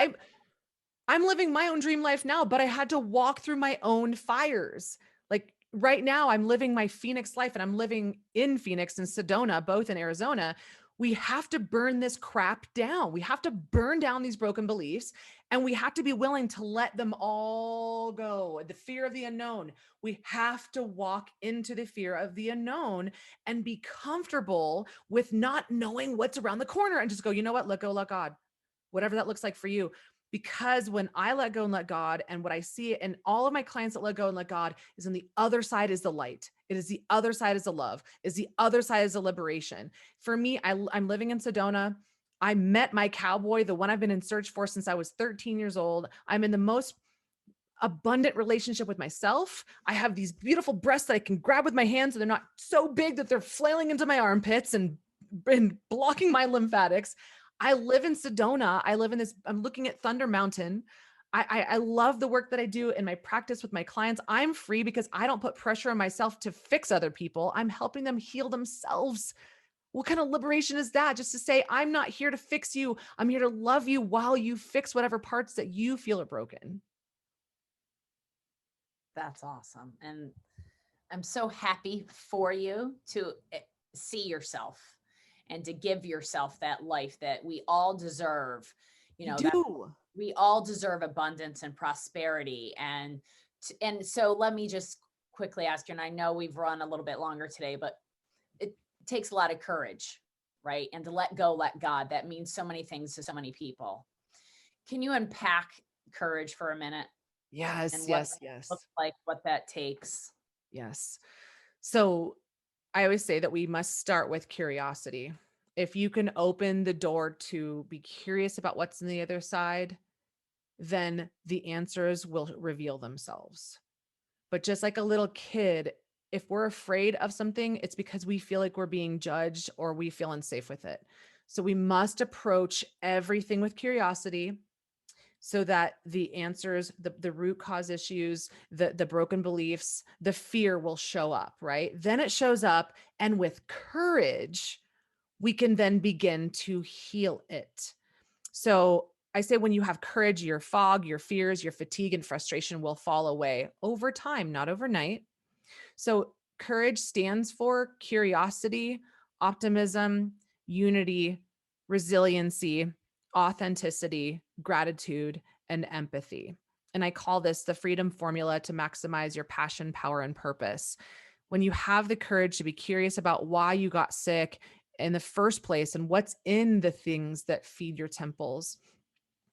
I'm living my own dream life now, but I had to walk through my own fires. Like right now, I'm living my Phoenix life, and I'm living in Phoenix and Sedona, both in Arizona. We have to burn this crap down. We have to burn down these broken beliefs, and we have to be willing to let them all go. The fear of the unknown. We have to walk into the fear of the unknown and be comfortable with not knowing what's around the corner, and just go, you know what? Let go, let God, whatever that looks like for you. Because when I let go and let God, and what I see in all of my clients that let go and let God, is on the other side is the light. It is the other side is the love, is the other side is the liberation. For me, I'm living in Sedona. I met my cowboy, the one I've been in search for since I was 13 years old. I'm in the most abundant relationship with myself. I have these beautiful breasts that I can grab with my hands, and they're not so big that they're flailing into my armpits and blocking my lymphatics. I live in Sedona. I live in this, I'm looking at Thunder Mountain. I love the work that I do in my practice with my clients. I'm free because I don't put pressure on myself to fix other people. I'm helping them heal themselves. What kind of liberation is that? Just to say, I'm not here to fix you. I'm here to love you while you fix whatever parts that you feel are broken. That's awesome. And I'm so happy for you to see yourself and to give yourself that life that we all deserve. You That do. we all deserve abundance and prosperity. And so let me just quickly ask you, and I know we've run a little bit longer today, but it takes a lot of courage, right? And to let go, let God, that means so many things to so many people. Can you unpack courage for a minute? Yes, And what yes, yes, looks like, what that takes? yes. So I always say that we must start with curiosity. If you can open the door to be curious about what's on the other side, then the answers will reveal themselves. But just like a little kid, if we're afraid of something, it's because we feel like we're being judged or we feel unsafe with it. So we must approach everything with curiosity, so that the answers, the root cause issues, the broken beliefs, the fear will show up, right? Then it shows up, and with courage, we can then begin to heal it. So I say, when you have courage, your fog, your fears, your fatigue, and frustration will fall away over time, not overnight. So courage stands for curiosity, optimism, unity, resiliency, authenticity, gratitude, and empathy. And I call this the freedom formula to maximize your passion, power, and purpose. When you have the courage to be curious about why you got sick in the first place and what's in the things that feed your temples,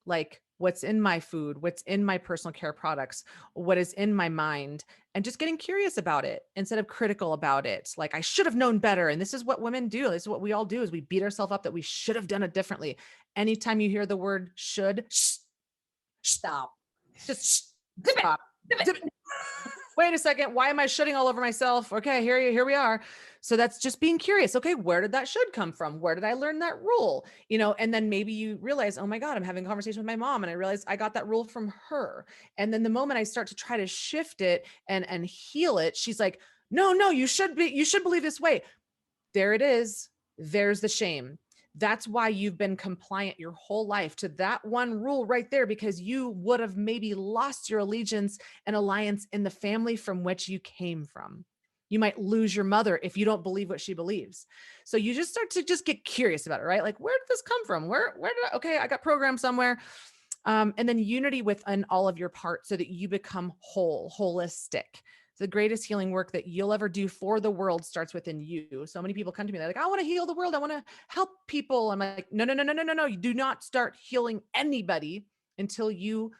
like what's in my food, what's in my personal care products, what is in my mind, and just getting curious about it instead of critical about it. Like, I should have known better. And this is what women do. This is what we all do, is we beat ourselves up that we should have done it differently. Anytime you hear the word should, Stop. just Zip it. stop. Zip it. Wait a second. Why am I shitting all over myself? Okay, here we are. So that's just being curious. Okay, where did that should come from? Where did I learn that rule? And then maybe you realize, oh my God, I'm having a conversation with my mom and I realized I got that rule from her. And then the moment I start to try to shift it and heal it, she's like, no, you should believe this way. There it is. There's the shame. That's why you've been compliant your whole life to that one rule right there, because you would have maybe lost your allegiance and alliance in the family from which you came from. You might lose your mother if you don't believe what she believes. So you just start to just get curious about it, right? Like, where did this come from? Where did I got programmed somewhere. And then unity within all of your parts so that you become whole, holistic. The greatest healing work that you'll ever do for the world starts within you. So many people come to me, they're like, I want to heal the world. I want to help people. I'm like, no. You do not start healing anybody until you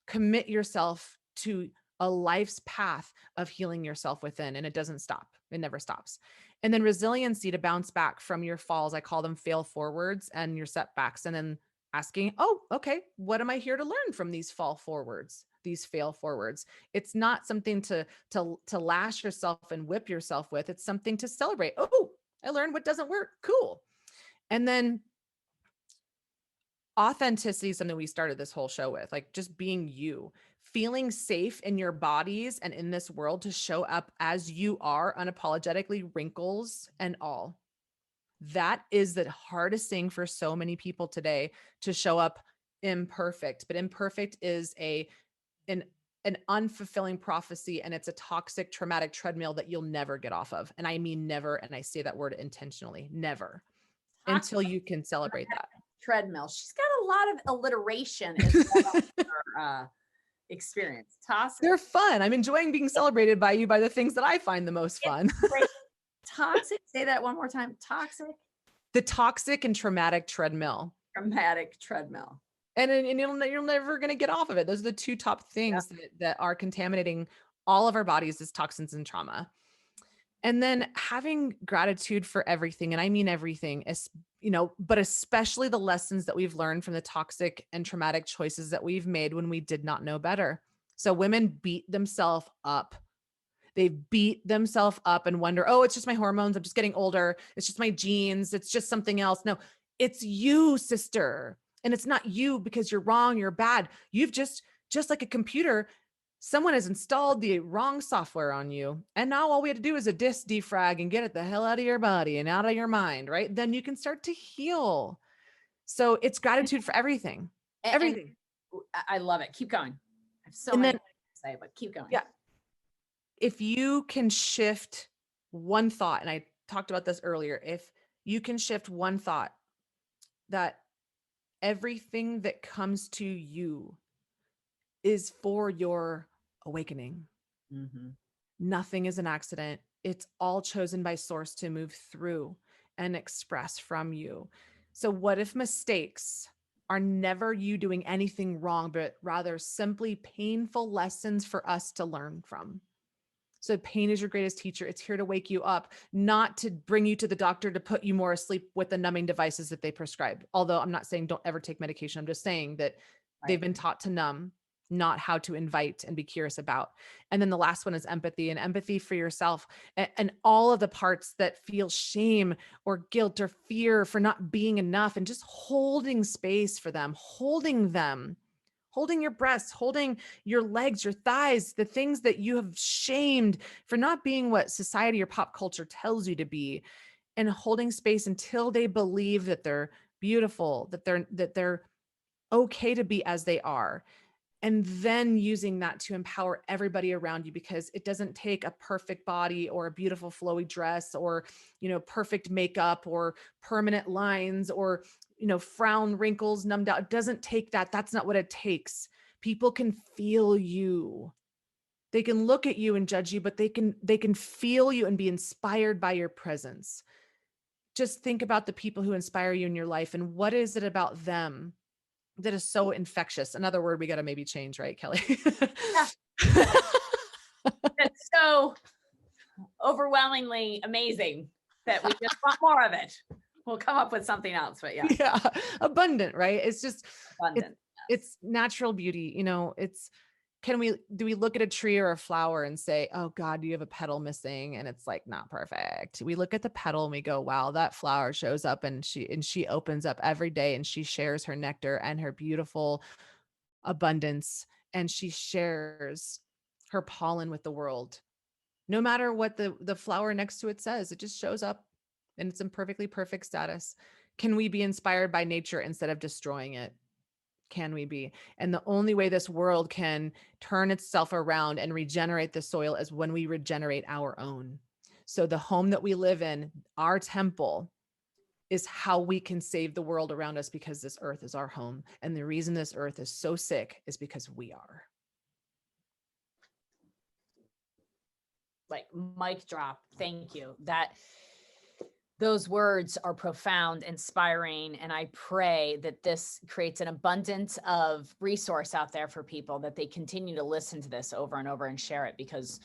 commit yourself to a life's path of healing yourself within. And it doesn't stop. It never stops. And then resiliency to bounce back from your falls. I call them fail forwards and your setbacks. And then asking, oh, okay, what am I here to learn from these fall forwards, these fail forwards? It's not something to lash yourself and whip yourself with. It's something to celebrate. Oh, I learned what doesn't work. Cool. And then authenticity is something we started this whole show with, like just being you, feeling safe in your bodies and in this world to show up as you are unapologetically, wrinkles and all. That is the hardest thing for so many people today, to show up imperfect. But imperfect is an unfulfilling prophecy, and it's a toxic, traumatic treadmill that you'll never get off of. And I mean never, and I say that word intentionally, never, until you can celebrate that. Treadmill. She's got a lot of alliteration as well in her experience. Toxic. They're fun. I'm enjoying being celebrated by you by the things that I find the most fun. Toxic. Say that one more time. Toxic. The toxic and traumatic treadmill. Traumatic treadmill. And you're never going to get off of it. Those are the two top things that are contaminating all of our bodies, is toxins and trauma. And then having gratitude for everything. And I mean everything, but especially the lessons that we've learned from the toxic and traumatic choices that we've made when we did not know better. So women beat themselves up. They beat themselves up and wonder, oh, it's just my hormones. I'm just getting older. It's just my genes. It's just something else. No, it's you, sister. And it's not you because you're wrong, you're bad. You've just like a computer, someone has installed the wrong software on you. And now all we have to do is a disk defrag and get it the hell out of your body and out of your mind, right? Then you can start to heal. So it's gratitude for everything. Everything. I love it. Keep going. I have so many things to say, but keep going. Yeah. If you can shift one thought, and I talked about this earlier, if you can shift one thought, that everything that comes to you is for your awakening. Mm-hmm. Nothing is an accident. It's all chosen by source to move through and express from you. So what if mistakes are never you doing anything wrong, but rather simply painful lessons for us to learn from? So pain is your greatest teacher. It's here to wake you up, not to bring you to the doctor to put you more asleep with the numbing devices that they prescribe. Although I'm not saying don't ever take medication. I'm just saying that they've been taught to numb, not how to invite and be curious about. And then the last one is empathy, and empathy for yourself and all of the parts that feel shame or guilt or fear for not being enough, and just holding space for them, holding your breasts, holding your legs, your thighs, the things that you have shamed for not being what society or pop culture tells you to be, and holding space until they believe that they're beautiful, that they're okay to be as they are. and then using that to empower everybody around you, because it doesn't take a perfect body or a beautiful flowy dress or, perfect makeup or permanent lines or, frown wrinkles numbed out. It doesn't take that. That's not what it takes. People can feel you. They can look at you and judge you, but they can feel you and be inspired by your presence. Just think about the people who inspire you in your life, and what is it about them that is so infectious? Another word we got to maybe change, right, Kelly? Yeah. It's so overwhelmingly amazing that we just want more of it. We'll come up with something else, but yeah. Yeah. Abundant, right? It's just, Abundant. it's natural beauty. Do we look at a tree or a flower and say, oh God, you have a petal missing and it's like not perfect? We look at the petal and we go, wow, that flower shows up and she opens up every day and she shares her nectar and her beautiful abundance, and she shares her pollen with the world. No matter what the flower next to it says, it just shows up and it's in perfectly perfect status. Can we be inspired by nature instead of destroying it? Can we be? And the only way this world can turn itself around and regenerate the soil is when we regenerate our own. So the home that we live in, our temple, is how we can save the world around us, because this earth is our home. And the reason this earth is so sick is because we are. Like, mic drop. Thank you. Those words are profound, inspiring, and I pray that this creates an abundance of resource out there for people, that they continue to listen to this over and over and share it, because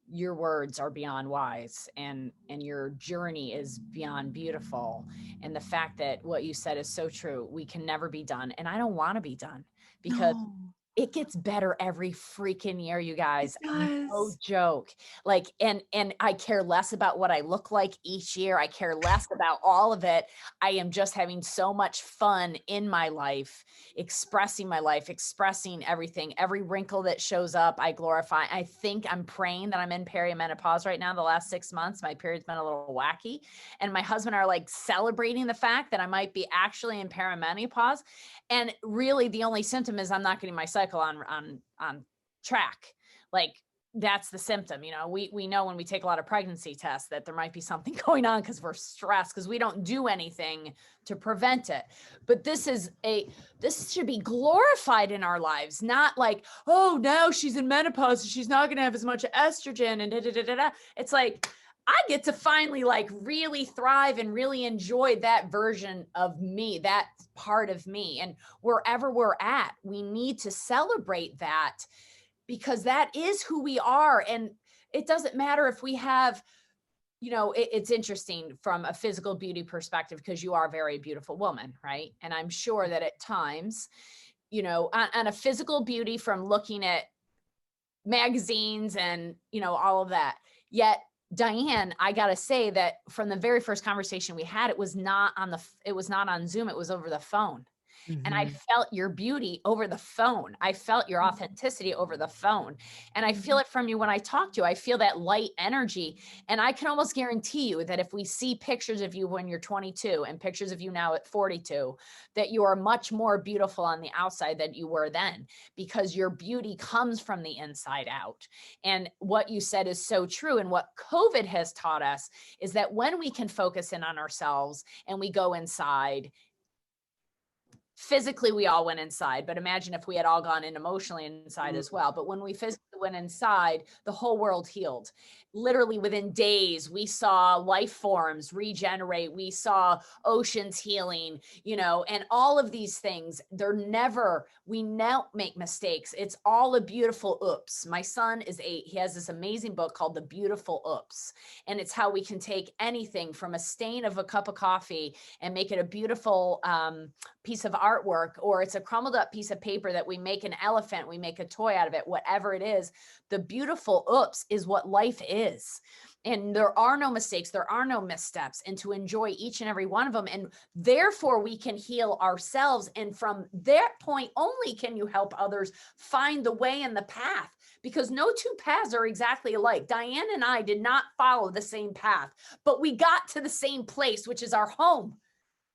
your words are beyond wise, and your journey is beyond beautiful. And the fact that what you said is so true. We can never be done, and I don't want to be done, because No, it gets better every freaking year, you guys. it No does. joke. Like, and I care less about what I look like each year. I care less about all of it. I am just having so much fun in my life, expressing my life, expressing everything. Every wrinkle that shows up, I glorify. I'm praying that I'm in perimenopause right now. The last 6 months, my period's been a little wacky. And my husband are like celebrating the fact that I might be actually in perimenopause. And really the only symptom is I'm not getting my cycle on track. Like, that's the symptom. We know when we take a lot of pregnancy tests that there might be something going on, because we're stressed, because we don't do anything to prevent it. But this should be glorified in our lives, not like, oh, now she's in menopause, she's not going to have as much estrogen and da, da, da, da, da. It's like, I get to finally like really thrive and really enjoy that version of me, that part of me. And wherever we're at, we need to celebrate that, because that is who we are. And it doesn't matter if we have, it's interesting from a physical beauty perspective, because you are a very beautiful woman, right? And I'm sure that at times, on a physical beauty from looking at magazines and, all of that. Yet, Diane, I got to say that from the very first conversation we had, it was not on Zoom. It was over the phone. And I Mhm. felt your beauty over the phone. I felt your authenticity over the phone. And I feel it from you when I talk to you. I feel that light energy. And I can almost guarantee you that if we see pictures of you when you're 22 and pictures of you now at 42, that you are much more beautiful on the outside than you were then, because your beauty comes from the inside out. And what you said is so true. And what COVID has taught us is that when we can focus in on ourselves and we go inside, physically we all went inside, but imagine if we had all gone in emotionally inside as well. But when we physically went inside, the whole world healed. Literally within days, we saw life forms regenerate. We saw oceans healing, and all of these things. We now make mistakes. It's all a beautiful oops. My son he has this amazing book called The Beautiful Oops. And it's how we can take anything from a stain of a cup of coffee and make it a beautiful piece of artwork, or it's a crumbled up piece of paper that we make an elephant, we make a toy out of it, whatever it is. The beautiful oops is what life is. And there are no mistakes, there are no missteps, and to enjoy each and every one of them. And therefore we can heal ourselves. And from that point only can you help others find the way and the path, because no two paths are exactly alike. Diane and I did not follow the same path, but we got to the same place, which is our home.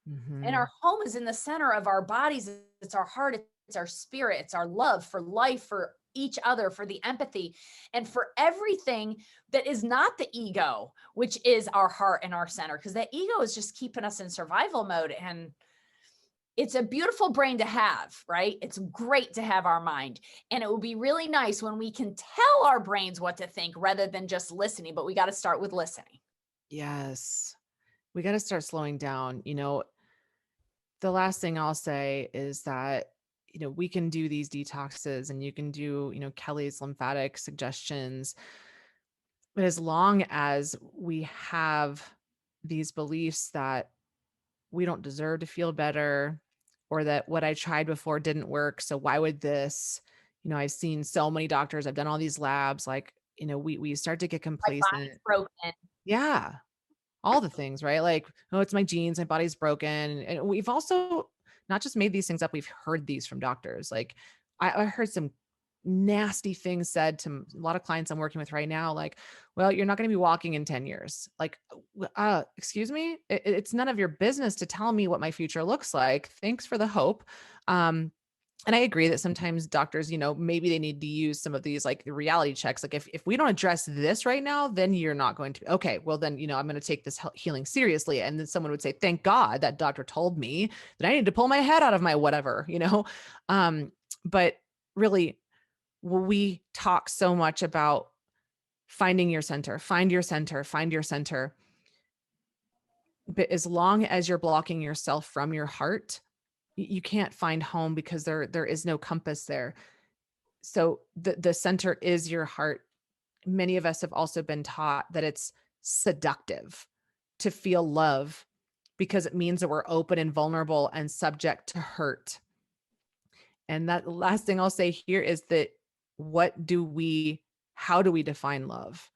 And Mhm. our home is in the center of our bodies. It's our heart, it's our spirit, it's our love for life, for each other, for the empathy, and for everything that is not the ego, which is our heart and our center. Because that ego is just keeping us in survival mode. And it's a beautiful brain to have, right? It's great to have our mind. And it will be really nice when we can tell our brains what to think rather than just listening. But we got to start with listening. Yes. We got to start slowing down. The last thing I'll say is that, we can do these detoxes and you can do, Kelly's lymphatic suggestions. But as long as we have these beliefs that we don't deserve to feel better, or that what I tried before didn't work, so why would this? I've seen so many doctors, I've done all these labs, like, we start to get My complacent. body's broken. Yeah. All the things, right? Like, oh, it's my genes, my body's broken. And we've also not just made these things up, we've heard these from doctors. Like, I heard some nasty things said to a lot of clients I'm working with right now. Like, well, you're not going to be walking in 10 years. Like, excuse me. It's none of your business to tell me what my future looks like. Thanks for the hope. And I agree that sometimes doctors, maybe they need to use some of these like reality checks. Like if we don't address this right now, then you're not going to, okay, well then, I'm going to take this healing seriously. And then someone would say, thank God that doctor told me that I need to pull my head out of my whatever. But really we talk so much about finding your center, find your center, find your center. But as long as you're blocking yourself from your heart, you can't find home because there is no compass there. So the center is your heart. Many of us have also been taught that it's seductive to feel love because it means that we're open and vulnerable and subject to hurt. And that last thing I'll say here is that how do we define love?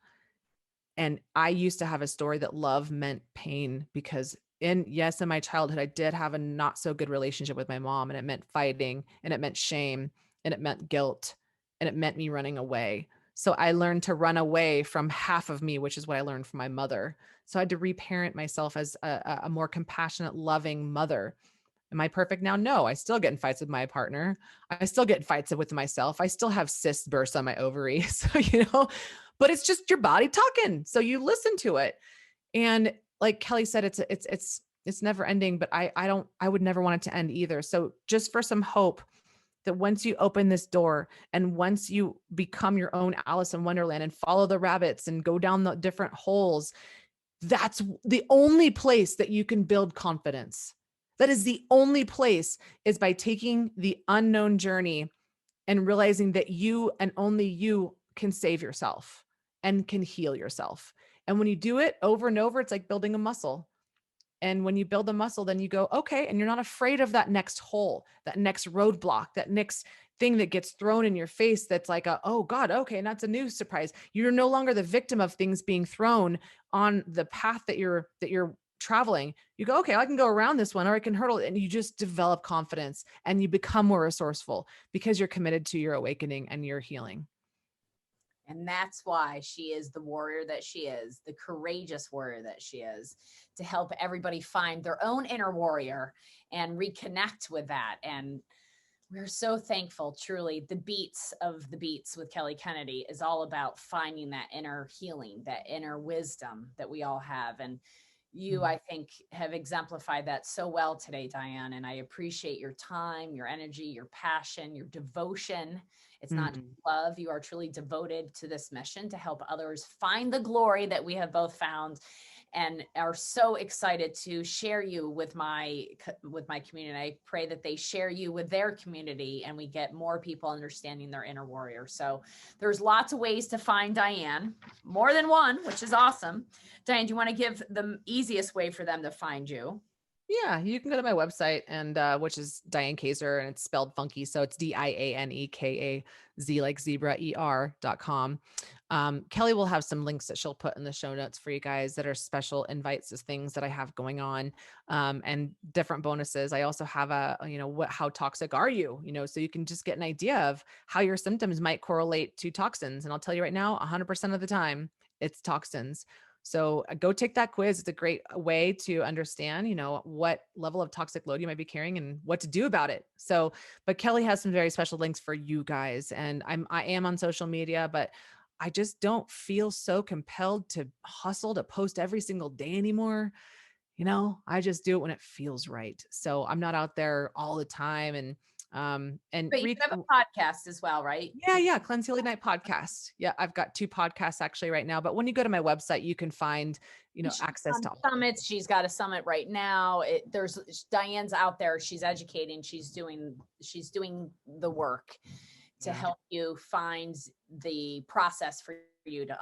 And I used to have a story that love meant pain because in my childhood, I did have a not so good relationship with my mom, and it meant fighting, and it meant shame, and it meant guilt, and it meant me running away. So I learned to run away from half of me, which is what I learned from my mother. So I had to reparent myself as a more compassionate, loving mother. Am I perfect now? No, I still get in fights with my partner. I still get in fights with myself. I still have cyst bursts on my ovary. So, but it's just your body talking. So you listen to it. And like Kelly said, it's never ending, but I would never want it to end either. So just for some hope that once you open this door and once you become your own Alice in Wonderland and follow the rabbits and go down the different holes, that's the only place that you can build confidence. That is the only place, is by taking the unknown journey and realizing that you and only you can save yourself and can heal yourself. And when you do it over and over, it's like building a muscle. And when you build a muscle, then you go, okay, and you're not afraid of that next hole, that next roadblock, that next thing that gets thrown in your face that's like, oh God, okay, and that's a new surprise. You're no longer the victim of things being thrown on the path that you're traveling. You go, okay, I can go around this one, or I can hurdle it. And you just develop confidence and you become more resourceful because you're committed to your awakening and your healing. And that's why she is the warrior that she is, the courageous warrior that she is, to help everybody find their own inner warrior and reconnect with that. And we're so thankful, truly. The Beats with Kelly Kennedy is all about finding that inner healing, that inner wisdom that we all have. And you, I think, have exemplified that so well today, Diane. And I appreciate your time, your energy, your passion, your devotion. It's not just love. You are truly devoted to this mission to help others find the glory that we have both found, and are so excited to share you with my community. I pray that they share you with their community and we get more people understanding their inner warrior. So there's lots of ways to find Diane, more than one, which is awesome. Diane, do you want to give the easiest way for them to find you? Yeah, you can go to my website, and which is Diane Kazer, and it's spelled funky. So it's DIANEKAZ like zebra ER.com. Kelly will have some links that she'll put in the show notes for you guys that are special invites as things that I have going on, and different bonuses. I also have how toxic are you? So you can just get an idea of how your symptoms might correlate to toxins. And I'll tell you right now, 100% of the time, it's toxins. So go take that quiz. It's a great way to understand, what level of toxic load you might be carrying and what to do about it. So, but Kelly has some very special links for you guys. And I am on social media, but I just don't feel so compelled to hustle to post every single day anymore. I just do it when it feels right. So I'm not out there all the time and But you have a podcast as well, right? yeah, Cleanse Healing Night podcast. Yeah, I've got 2 podcasts actually right now, but when you go to my website, you can find, And she's access on to all. summits. She's got a summit right now. There's Diane's out there. She's educating. She's doing the work to help you find the process for you to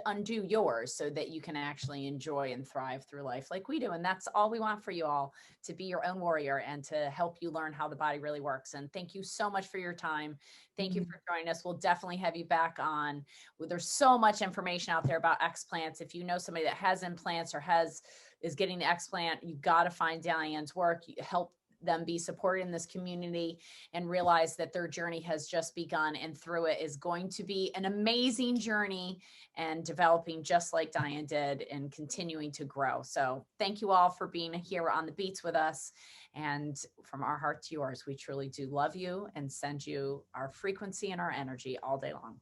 undo yours so that you can actually enjoy and thrive through life like we do. And that's all we want for you all, to be your own warrior and to help you learn how the body really works. And thank you so much for your time. Thank you for joining us. We'll definitely have you back on. There's so much information out there about explants. If you know somebody that has implants or is getting the explant, you got to find Diane's work. Help them be supported in this community and realize that their journey has just begun, and through it is going to be an amazing journey and developing just like Diane did and continuing to grow. So thank you all for being here on the beats with us. And from our heart to yours, we truly do love you and send you our frequency and our energy all day long.